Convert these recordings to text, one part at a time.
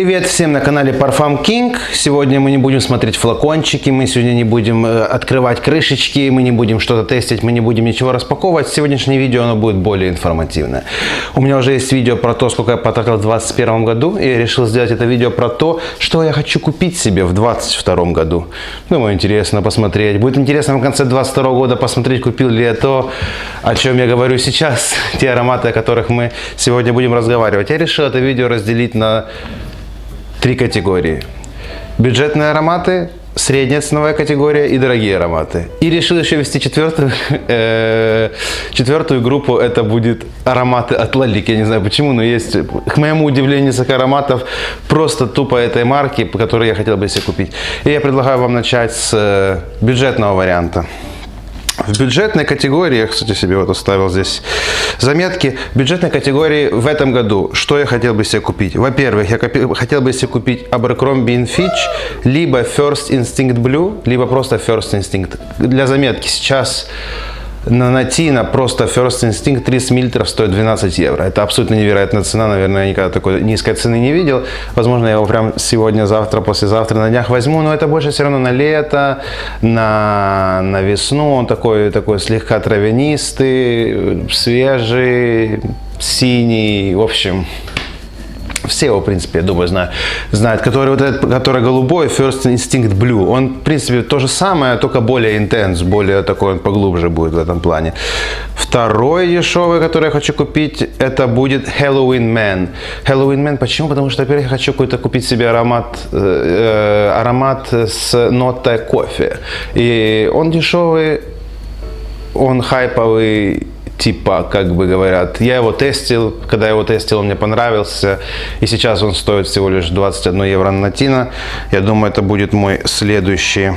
Привет всем на канале Parfum King. Сегодня мы не будем смотреть флакончики, мы сегодня не будем открывать крышечки, мы не будем что-то тестить, мы не будем ничего распаковывать. Сегодняшнее видео оно будет более информативное. У меня уже есть видео про то, сколько я потратил в 2021 году, и я решил сделать это видео про то, что я хочу купить себе в 2022 году. Думаю, интересно посмотреть. Будет интересно в конце 2022 года посмотреть, купил ли я то, о чем я говорю сейчас, те ароматы, о которых мы сегодня будем разговаривать. Я решил это видео разделить на 3 категории. Бюджетные ароматы, средняя ценовая категория и дорогие ароматы. И решил еще ввести четвертую группу, это будет ароматы от Лалик. Я не знаю почему, но есть, к моему удивлению, несколько ароматов просто тупо этой марки, которые я хотел бы себе купить. И я предлагаю вам начать с бюджетного варианта. В бюджетной категории, я, кстати, себе вот оставил здесь заметки, в бюджетной категории в этом году, что я хотел бы себе купить? Во-первых, я хотел бы себе купить Abercrombie & Fitch, либо First Instinct Blue, либо просто First Instinct. Для заметки, сейчас на Натино просто First Instinct 30 мл стоит 12 евро. Это абсолютно невероятная цена. Наверное, я никогда такой низкой цены не видел. Возможно, я его прям сегодня, завтра, послезавтра на днях возьму. Но это больше все равно на лето, на весну. Он такой слегка травянистый, свежий, синий. В общем, все его, в принципе, я думаю, знают. Который голубой, First Instinct Blue. Он, в принципе, то же самое, только более интенс, более такой, он поглубже будет в этом плане. Второй дешевый, который я хочу купить, это будет Halloween Man. Halloween Man, почему? Потому что, во-первых, я хочу купить себе аромат с нотой кофе. И он дешевый, он хайповый. Типа, как бы говорят, я его тестил, когда я его тестил, он мне понравился, и сейчас он стоит всего лишь 21 евро на Натино. Я думаю, это будет мой следующий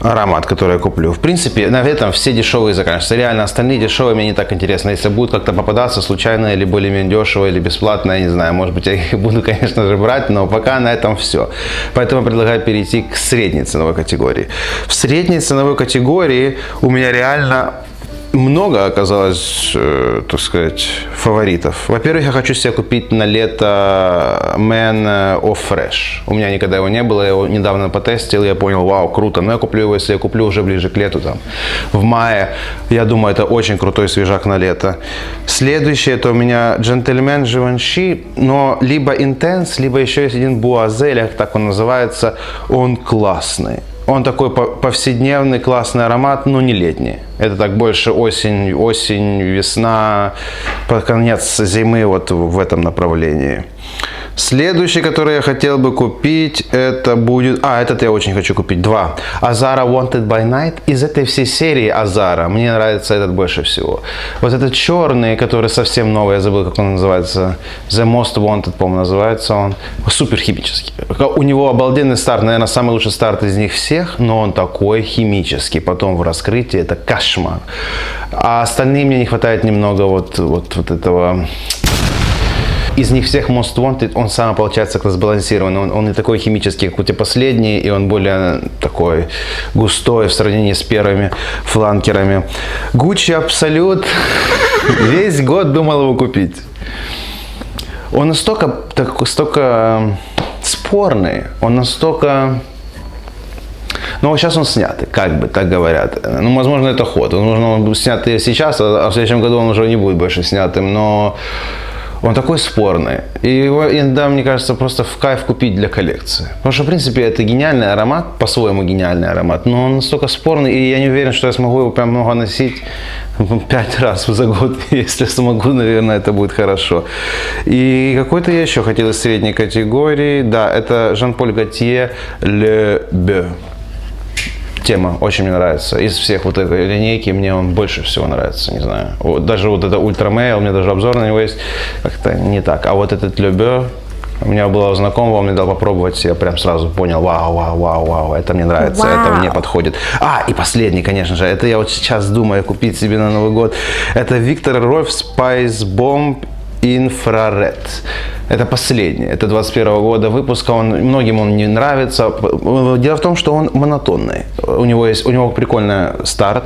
аромат, который я куплю. В принципе, на этом все дешевые заканчиваются. Реально, остальные дешевые мне не так интересно. Если будут как-то попадаться случайно, или более-менее дешево, или бесплатно, я не знаю. Может быть, я их буду, конечно же, брать, но пока на этом все. Поэтому я предлагаю перейти к средней ценовой категории. В средней ценовой категории у меня реально много оказалось, так сказать, фаворитов. Во-первых, я хочу себе купить на лето Man of Fresh. У меня никогда его не было, я его недавно потестил, я понял, вау, круто. Но я куплю его, если я куплю уже ближе к лету, там, в мае. Я думаю, это очень крутой свежак на лето. Следующее, это у меня Gentleman Givenchy, но либо Intense, либо еще есть один Boiselle, так он называется, он классный. Он такой повседневный, классный аромат, но не летний. Это так больше осень, весна, под конец зимы вот в этом направлении. Следующий, который я хотел бы купить, это будет... этот я очень хочу купить. 2. Azara Wanted by Night. Из этой всей серии Azara мне нравится этот больше всего. Вот этот черный, который совсем новый, я забыл, как он называется. The Most Wanted, по-моему, называется он. Супер химический. У него обалденный старт, наверное, самый лучший старт из них всех, но он такой химический. Потом в раскрытии это кошмар. А остальные мне не хватает немного вот этого... Из них всех Most Wanted, он сам получается как-то сбалансированный. Он не такой химический, как у тебя последний, и он более такой густой в сравнении с первыми фланкерами. Gucci Absolute. Весь год думал его купить. Он настолько спорный, он настолько... Но сейчас он снятый, как бы так говорят. Ну, возможно, это ход. Возможно, он будет снятый сейчас, а в следующем году он уже не будет больше снятым, но... Он такой спорный. И его иногда, мне кажется, просто в кайф купить для коллекции. Потому что, в принципе, это гениальный аромат, по-своему гениальный аромат, но он настолько спорный, и я не уверен, что я смогу его прям много носить 5 раз за год. Если смогу, наверное, это будет хорошо. И какой-то я еще хотел из средней категории. Да, это Jean-Paul Gaultier Le Beau. Тема очень мне нравится. Из всех вот этой линейки мне он больше всего нравится, не знаю. Вот, даже вот это Ультрамейл, у меня даже обзор на него есть, как-то не так. А вот этот Le Beau, у меня было знакомого, он мне дал попробовать, я прям сразу понял, вау, это мне нравится, это мне подходит. И последний, конечно же, это я вот сейчас думаю купить себе на Новый год. Это Viktor Rolf Spice Bomb Infrared. Это последний, это 21 года выпуска, многим он не нравится. Дело в том, что он монотонный. У него прикольный старт,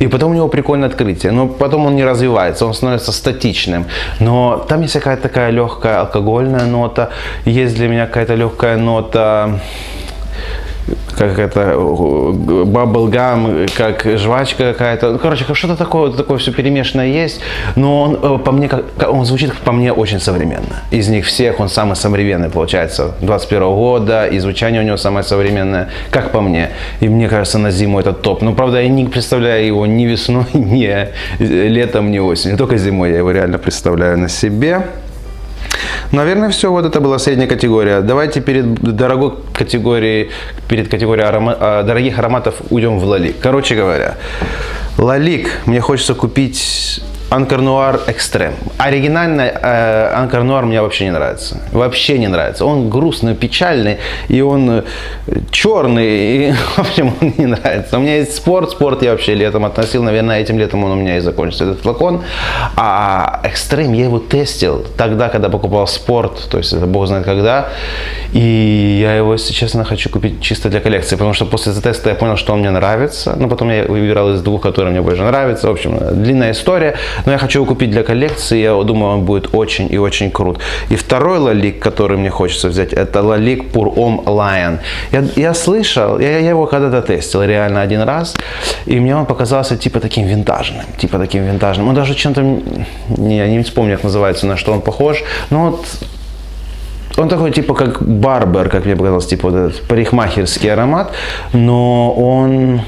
и потом у него прикольное открытие. Но потом он не развивается, он становится статичным. Но там есть какая-то такая легкая алкогольная нота, есть для меня какая-то легкая нота, как это, bubblegum, как жвачка какая-то. Ну, короче, что-то такое все перемешанное есть, но он, по мне, он звучит, по мне, очень современно. Из них всех он самый современный, получается, 21 года, и звучание у него самое современное, как по мне. И мне кажется, на зиму это топ. Но, правда, я не представляю его ни весной, ни летом, ни осенью. Только зимой я его реально представляю на себе. Наверное, все. Вот это была средняя категория. Давайте перед дорогой категорией, дорогих ароматов уйдем в Лалик. Короче говоря, Лалик мне хочется купить Анкор Нуар Экстрем. Оригинальный Анкор Нуар мне вообще не нравится. Вообще не нравится. Он грустный, печальный, и он черный, и, в общем, он не нравится. У меня есть спорт я вообще летом относил, наверное, этим летом он у меня и закончится, этот флакон. А Экстрем я его тестил тогда, когда покупал спорт, то есть это бог знает когда, и я его, если честно, хочу купить чисто для коллекции, потому что после теста я понял, что он мне нравится, но потом я выбирал из двух, которые мне больше нравятся. В общем, длинная история. Но я хочу его купить для коллекции, я думаю, он будет очень и очень крут. И второй Лалик, который мне хочется взять, это Лалик Pour Homme Lion. Я слышал, я его когда-то тестил реально один раз, и мне он показался типа таким винтажным. Он даже чем-то, я не вспомню, как называется, на что он похож, но вот он такой типа как барбер, как мне показалось, типа вот этот парикмахерский аромат, но он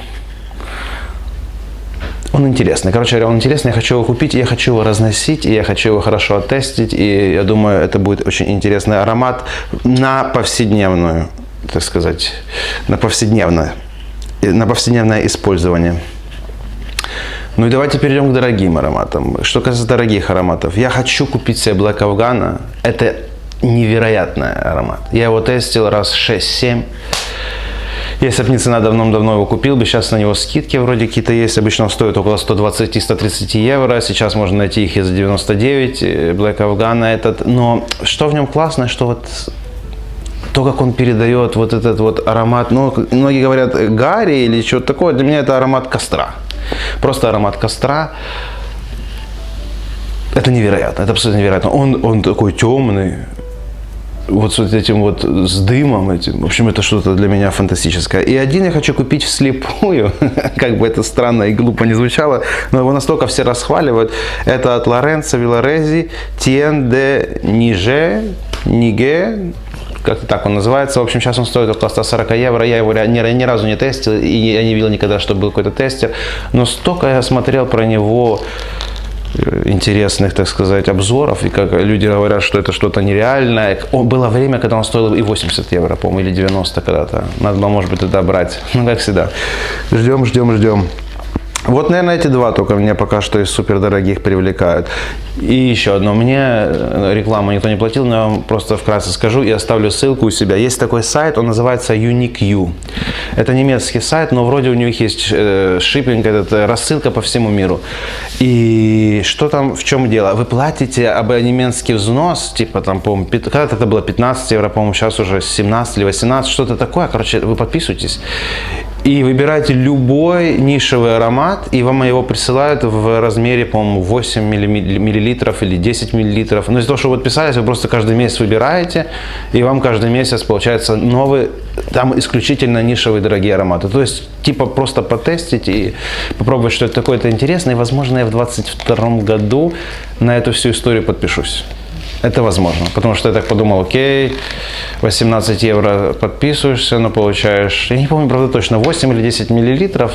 интересный. Короче говоря, он интересный, я хочу его купить, я хочу его разносить, и я хочу его хорошо оттестить, и я думаю, это будет очень интересный аромат на повседневную, так сказать, на повседневное использование. Ну и давайте перейдем к дорогим ароматам. Что касается дорогих ароматов, я хочу купить себе Black Afghana. Это невероятный аромат. Я его тестил раз 6-7. Если бы не цена, давно его купил бы. Сейчас на него скидки вроде какие-то есть. Обычно он стоит около 120-130 евро. Сейчас можно найти их и за 99. Black Afghana этот. Но что в нем классно, что вот то, как он передает вот этот вот аромат. Ну, многие говорят гарри или что-то такое. Для меня это аромат костра. Просто аромат костра. Это невероятно. Это абсолютно невероятно. Он такой темный. Вот с этим вот, с дымом этим. В общем, это что-то для меня фантастическое. И один я хочу купить вслепую, как бы это странно и глупо не звучало, но его настолько все расхваливают. Это от Лоренцо Вилларези Тien де Ниге, как-то так он называется. В общем, сейчас он стоит около 140 евро. Я его ни разу не тестил, и я не видел никогда, чтобы был какой-то тестер. Но столько я смотрел про него интересных, так сказать, обзоров, и как люди говорят, что это что-то нереальное. Было время, когда он стоил и 80 евро, по-моему, или 90 когда-то. Надо было, может быть, это брать. Ну, как всегда. Ждем. Вот, наверное, эти два только меня пока что из супердорогих привлекают. И еще одно. Мне рекламу никто не платил, но я вам просто вкратце скажу и оставлю ссылку у себя. Есть такой сайт, он называется UniQ. Это немецкий сайт, но вроде у них есть шиппинг, рассылка по всему миру. И что там, в чем дело? Вы платите абонементский взнос, типа там, по-моему, когда-то это было 15 евро, по-моему, сейчас уже 17 или 18, что-то такое. Короче, вы подписываетесь. И выбираете любой нишевый аромат, и вам его присылают в размере, по-моему, 8 миллилитров или 10 миллилитров. Но из-за того, что вы подписались, вы просто каждый месяц выбираете, и вам каждый месяц получается новый, там исключительно нишевые дорогие ароматы. То есть, типа, просто потестить и попробовать, что это такое-то интересное. И, возможно, я в 2022 году на эту всю историю подпишусь. Это возможно, потому что я так подумал, окей, 18 евро подписываешься, но получаешь, я не помню, правда, точно, 8 или 10 миллилитров,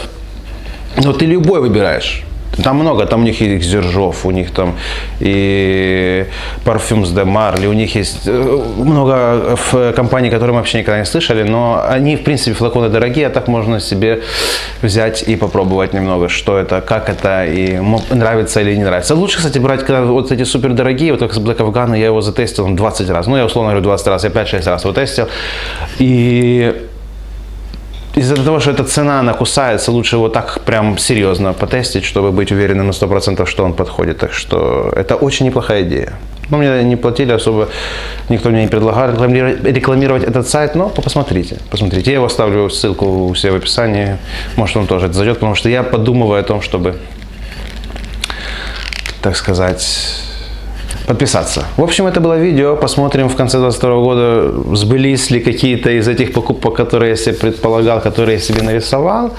но ты любой выбираешь. Там много, там у них и Зержов, у них там и Parfums de Marly, у них есть много компаний, которые мы вообще никогда не слышали, но они, в принципе, флаконы дорогие, а так можно себе взять и попробовать немного, что это, как это, и нравится или не нравится. Лучше, кстати, брать, когда вот эти супер дорогие, вот как с Black Afghana, я его затестил 20 раз, ну, я условно говорю 20 раз, я 5-6 раз его тестил, и из-за того, что эта цена, она кусается, лучше его так прям серьезно потестить, чтобы быть уверенным на 100%, что он подходит. Так что это очень неплохая идея. Ну, мне не платили особо, никто мне не предлагал рекламировать этот сайт, но посмотрите, посмотрите. Я его оставлю ссылку у себя в описании, может вам тоже это зайдет, потому что я подумываю о том, чтобы, так сказать, подписаться. В общем, это было видео. Посмотрим в конце 2022 года, сбылись ли какие-то из этих покупок, которые я себе предполагал, которые я себе нарисовал.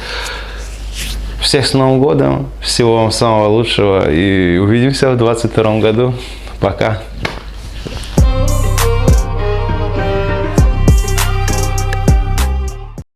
Всех с Новым годом, всего вам самого лучшего и увидимся в 2022 году. Пока.